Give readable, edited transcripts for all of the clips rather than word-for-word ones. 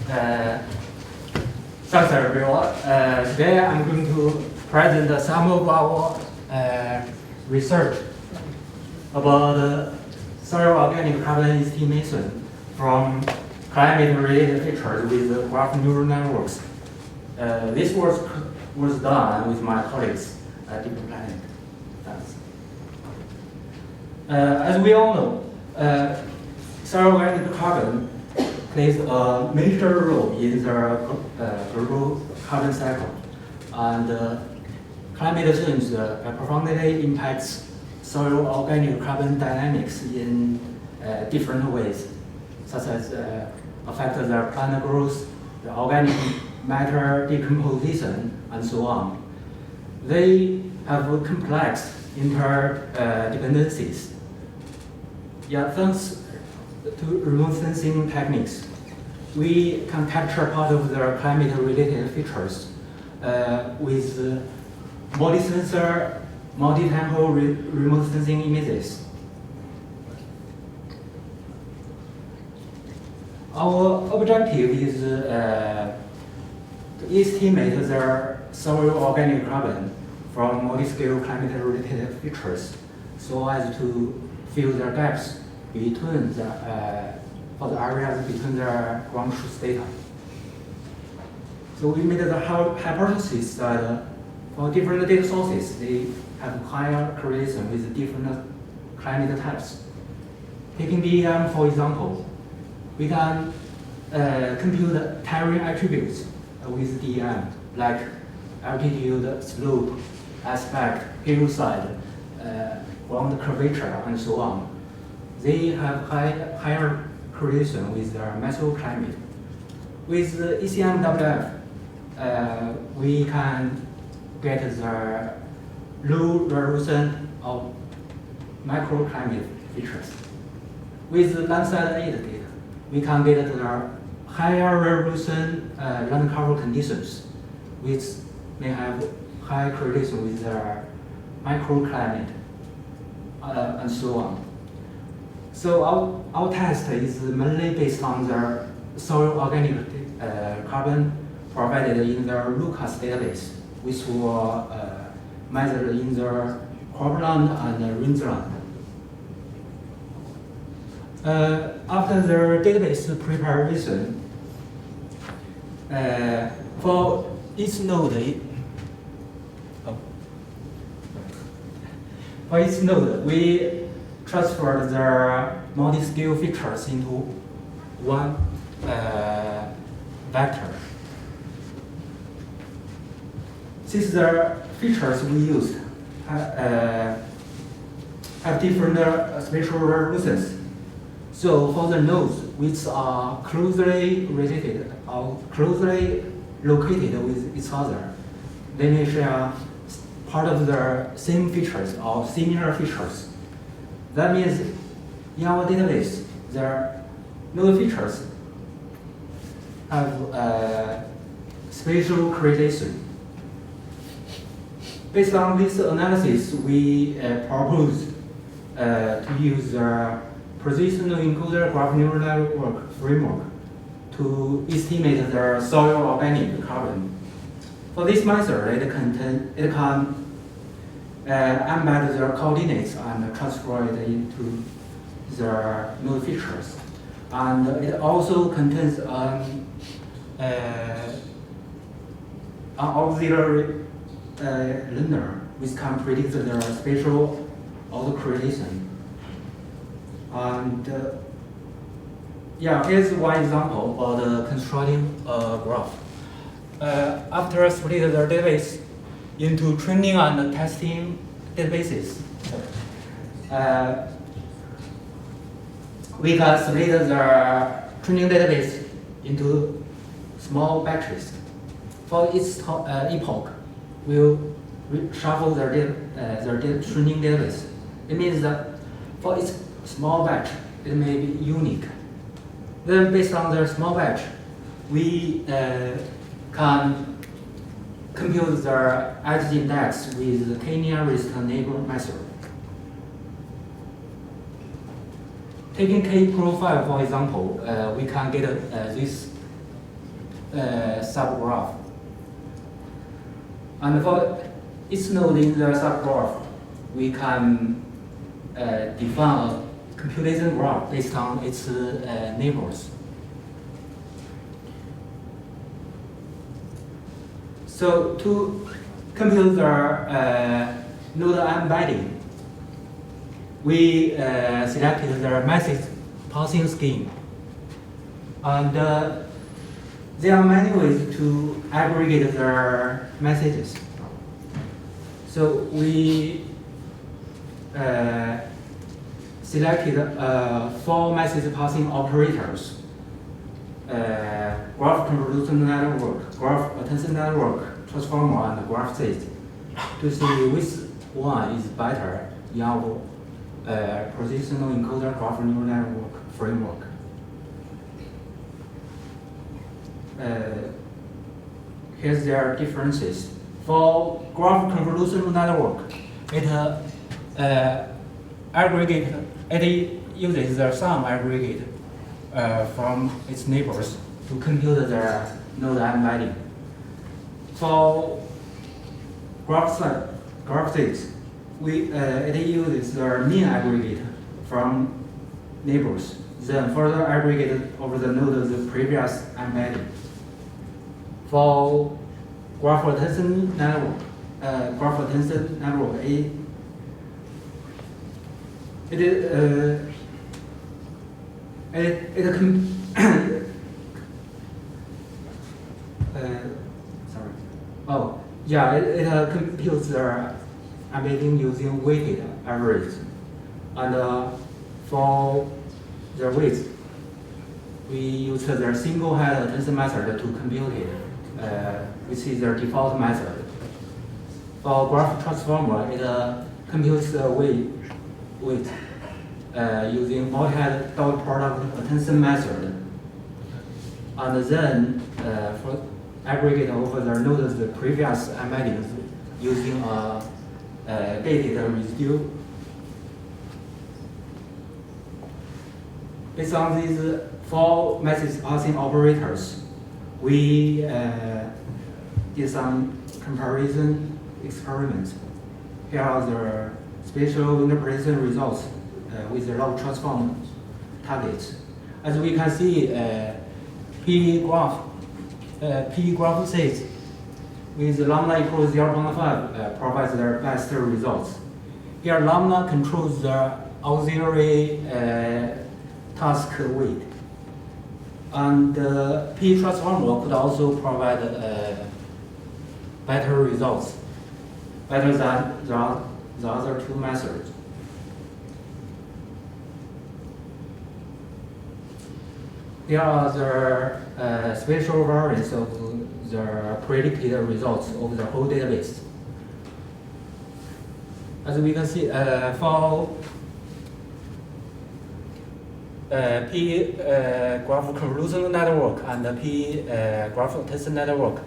Thanks everyone. Today I'm going to present some of our research about soil organic carbon estimation from climate-related features with graph neural networks. This work was done with my colleagues at Deep Planet. Thanks. As we all know, soil organic carbon plays a major role in the global carbon cycle, and climate change profoundly impacts soil organic carbon dynamics in different ways, such as affect the plant growth, the organic matter decomposition, and so on. They have complex interdependencies. Yeah, thanks to remote sensing techniques, we can capture part of their climate-related features with multi-sensor, multi-temporal remote sensing images. Our objective is to estimate the soil organic carbon from multi-scale climate-related features so as to fill the gaps between for the areas between the ground truth data. So we made the hypothesis that for different data sources, they have higher correlation with different climate types. Taking DEM, for example, we can compute Turing attributes with DEM, like altitude, slope, aspect, hillside, ground curvature, and so on. They have higher correlation with their microclimate. With the ECMWF, we can get the low resolution of microclimate features. With the landside aid data, we can get the higher resolution land cover conditions, which may have high correlation with their microclimate, and so on. So our test is mainly based on the soil organic carbon provided in the Lucas database, which were measured in the cropland and rangeland. After the database preparation, for each node, we transfer the multi-scale features into one vector. Since the features we used have different spatial resolutions, so for the nodes which are closely related or closely located with each other, they may share part of the same features or similar features. That means in our database, the node features have spatial correlation. Based on this analysis, we propose to use the positional encoder graph neural network framework to estimate the soil organic carbon. For this method, it can embed the coordinates and transfer it into the node features. And it also contains an auxiliary learner which can predict the spatial autocorrelation. And here's one example of the constructing graph. After splitting the database into training and testing databases, we can split the training database into small batches. For each epoch, we'll shuffle the training database. It means that for each small batch, it may be unique. Then based on the small batch, we can compute the edge index with the k-nearest neighbor method. Taking K profile, for example, we can get this subgraph. And for each node in the subgraph, we can define a computation graph based on its neighbors. So to compute the node embedding, we selected the message passing scheme. And there are many ways to aggregate the messages. So we selected 4 message passing operators: graph convolution network, graph attention network, transformer, and graph state, to see which one is better in our positional encoder graph neural network framework. Here's their differences. For graph convolutional network, it uses the sum aggregate from its neighbors to compute the node embedding. For graph state, it uses the mean aggregate from neighbors, then further aggregated over the node of the previous embedding. For graph attention network, it computes the embedding using weighted average, and for the weight, we use the single head attention method to compute it, which is the default method. For graph transformer, it computes the weight using multi-head dot product attention method, and then for aggregate over the nodes the previous embeddings using a gated residue. Based on these 4 message passing operators, we did some comparison experiments. Here are the spatial interpolation results with the log transform targets. As we can see, P graph state with lambda equals 0.5 provides the best results. Here, lambda controls the auxiliary task weight. And P transformer could also provide better results, better than the other 2 methods. Here are the spatial variance of the predicted results of the whole database. As we can see, for P graph convolutional network and P graph attention network,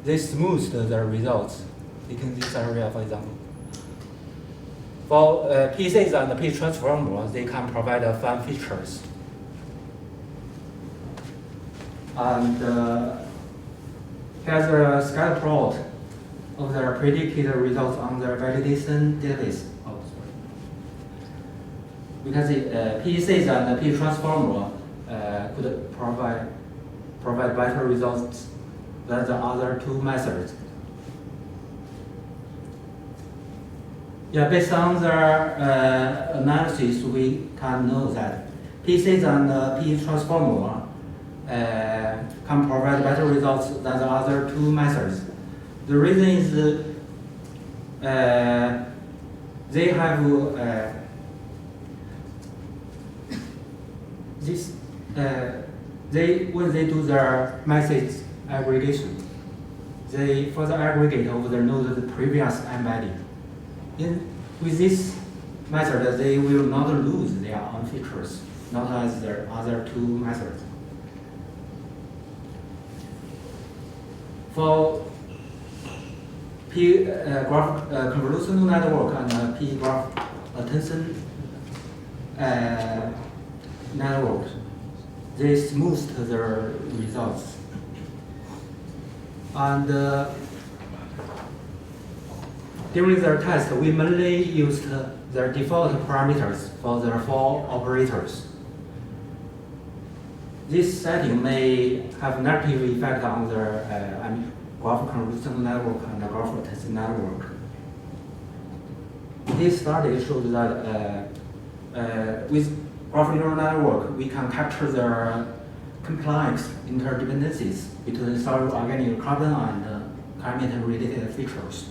they smoothed the results. Taking this area, for example. For PCs and P transformer, they can provide fun features. And here's a scatter plot of the predicted results on the validation database. We can see PCs and P transformer could provide better results than the other 2 methods. Based on the analysis, we can know that PCs and P transformer can provide better results than the other 2 methods. The reason is they have when they do their message aggregation, they further aggregate over the node of the previous embedding. With this method, they will not lose their own features, not as the other 2 methods. For P graph convolutional network and P graph attention network, they smoothed the results. And during their test, we mainly used their default parameters for their 4 operators. This setting may have negative effect on their graph convolutional network and the graph tensor network. This study showed that with graph neural network, we can capture the complex interdependencies between solid organic carbon and climate-related features.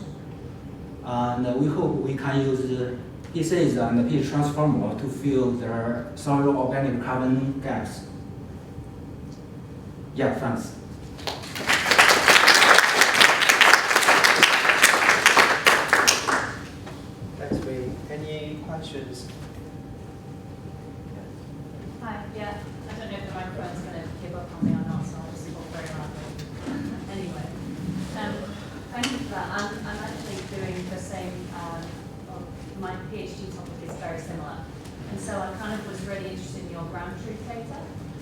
And we hope we can use the PCs and the pH transformer to fill their solid organic carbon gaps. Yeah, thanks. Thanks, Wei. Any questions? Hi, yeah. I don't know if the microphone's going to give up on me or not, so I'll just talk very loudly. Anyway, thank you for that. I'm actually doing the same, well, my PhD topic is very similar. And so I kind of was really interested in your ground truth data.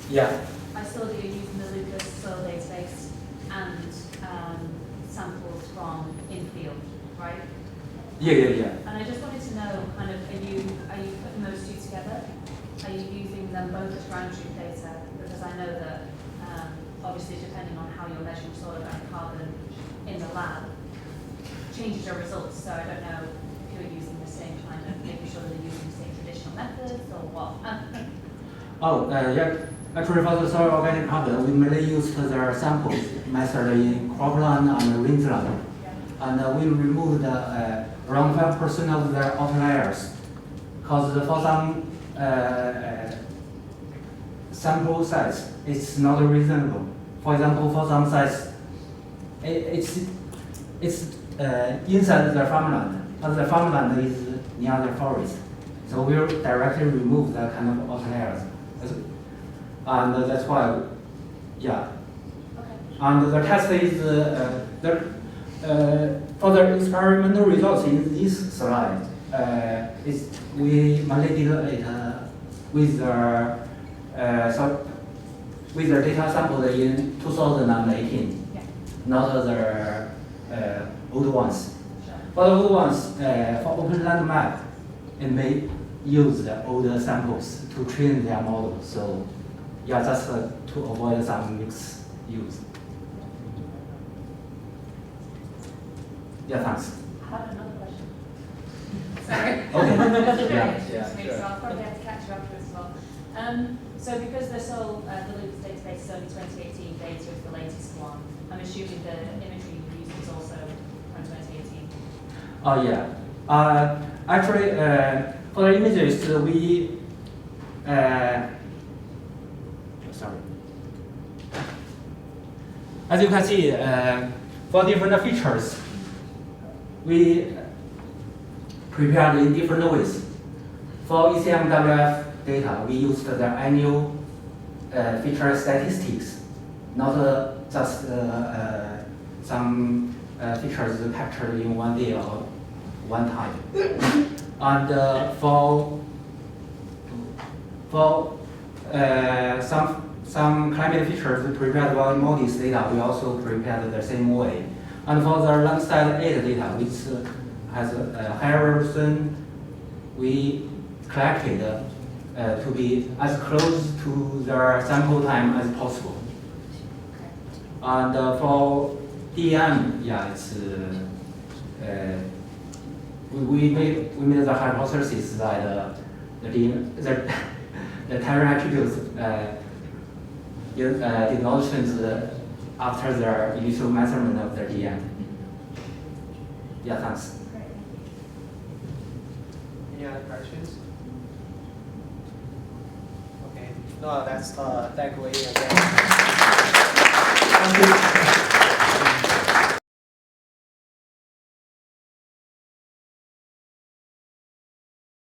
Yeah. I saw that you're using the Lucas soil database and samples from in-field, right? Yeah. And I just wanted to know, kind of, are you putting those two together? Are you using them both as ground truth data? Because I know that obviously depending on how you're measuring soil organic carbon in the lab changes your results. So I don't know if you're using the same kind of making sure that they're using the same traditional methods or what. Yeah. Actually, for the soil organic carbon, we mainly used their samples measured in cropland and rangeland. And we removed around 5% of their outliers. Because for some sample size, it's not reasonable. For example, for some size, it's inside the farmland, but the farmland is near the forest. So we'll directly remove that kind of outliers. And that's why, yeah. Okay. And the test is, for the experimental results in this slide, we mainly did it with the data sampled in 2018, not the old ones. Sure. For the old ones, for open land map, it may use the older samples to train their model. So, yeah, just to avoid some mixed use. Yeah, thanks. I have another question. Sorry. Okay. Yeah. Yeah. So I'll probably have to catch you afterwards as well. So because the Lucas database is only 2018 data is the latest one, I'm assuming the imagery you used is also from 2018. Oh yeah. Actually, for the images, we sorry. As you can see, for different features, we prepared in different ways. For ECMWF data, we used the annual feature statistics, not just some features captured in one day or one time. And for some climate features prepared by MODIS data, we also prepared the same way. And for the landslide 8 data, which has a higher resolution, we collected to be as close to their sample time as possible. And for DEM, yeah, it's we made the hypothesis that the Turing attributes did not change after their initial measurement of the DEM. Yeah, thanks. Great. Any other questions? Okay. No, that's thank Wei again. Thank you.